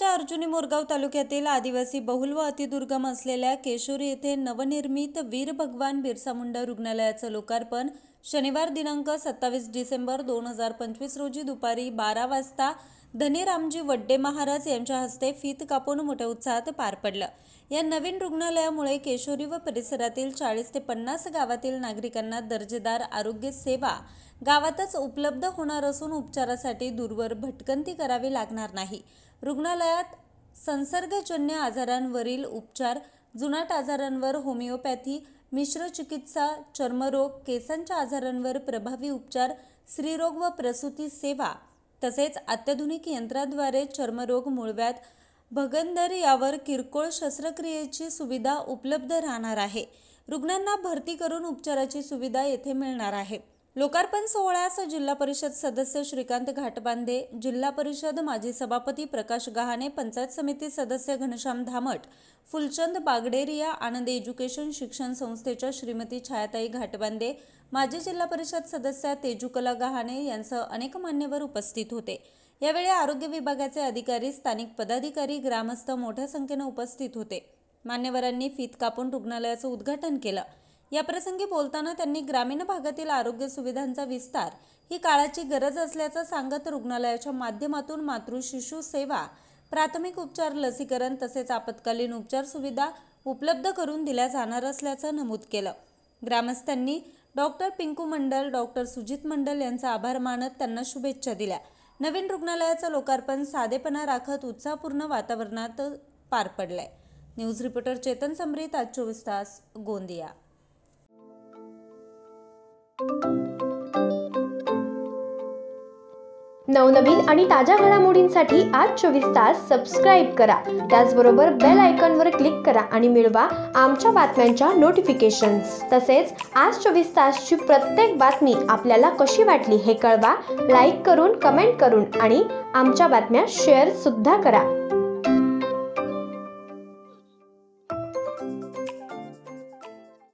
नांदेडच्या अर्जुनी मोरगाव तालुक्यातील आदिवासी बहुल व अतिदुर्गम असलेल्या केशोरी येथे नवनिर्मित वीर भगवान बिरसा मुंडा रुग्णालयाचं लोकार्पण शनिवार दिनांक 27 डिसेंबर 2025 रोजी दुपारी 12 वाजता धनीरामजी वड्डे महाराज यांच्या हस्ते फीत कापून मोठ्या उत्साहात पार पडलं। या नवीन रुग्णालयामुळे केशोरी व परिसरातील 40 ते 50 गावातील नागरिकांना दर्जेदार आरोग्य सेवा गावातच उपलब्ध होणार असून उपचारासाठी दूरवर भटकंती करावी लागणार नाही। रुग्णालयात संसर्गजन्य आजारांवरील उपचार, जुनाट आजारांवर होमिओपॅथी, मिश्र चिकित्सा, चर्मरोग, केसांच्या आजारांवर प्रभावी उपचार, स्त्रीरोग व प्रसूती सेवा तसेच अत्याधुनिक यंत्राद्वारे चर्मरोग, मूळव्याध, भगंदर यावर किरकोळ शस्त्रक्रियेची सुविधा उपलब्ध राहणार आहे। रुग्णांना भरती करून उपचाराची सुविधा येथे मिळणार आहे। लोकार्पण सोहळ्यास जिल्हा परिषद सदस्य श्रीकांत घाटबांधे, जिल्हा परिषद माजी सभापती प्रकाश गहाणे, पंचायत समिती सदस्य घनश्याम धामट, फुलचंद बागडेरिया, आनंद एज्युकेशन शिक्षण संस्थेच्या श्रीमती छायाताई घाटबांधे, माजी जिल्हा परिषद सदस्य तेजुकला गहाणे यांसह अनेक मान्यवर उपस्थित होते। यावेळी आरोग्य विभागाचे अधिकारी, स्थानिक पदाधिकारी, ग्रामस्थ मोठ्या संख्येने उपस्थित होते। मान्यवरांनी फीत कापून रुग्णालयाचं उद्घाटन केलं। याप्रसंगी बोलताना त्यांनी ग्रामीण भागातील आरोग्य सुविधांचा विस्तार ही काळाची गरज असल्याचं सांगत रुग्णालयाच्या माध्यमातून मातृ-शिशु सेवा, प्राथमिक उपचार, लसीकरण तसेच आपत्कालीन उपचार सुविधा उपलब्ध करून दिल्या जाणार असल्याचं नमूद केलं। ग्रामस्थांनी डॉक्टर पिंकू मंडल, डॉक्टर सुजित मंडल यांचा आभार मानत त्यांना शुभेच्छा दिल्या। नवीन रुग्णालयाचं लोकार्पण साधेपणा राखत उत्साहपूर्ण वातावरणात पार पडलंय। न्यूज रिपोर्टर चेतन समरीत, आज 24 तास, गोंदिया। नवनवीन आणि ताज्या घडामोडींसाठी आज 24 तास सबस्क्राईब करा। त्याचबरोबर बेल आयकॉनवर क्लिक करा आणि मिळवा आमच्या बातम्यांच्या नोटिफिकेशन्स। तसेच आज 24 तासची प्रत्येक बातमी आपल्याला कशी वाटली हे कळवा, लाईक करून, कमेंट करून आणि आमच्या बातम्या शेअर सुद्धा करा।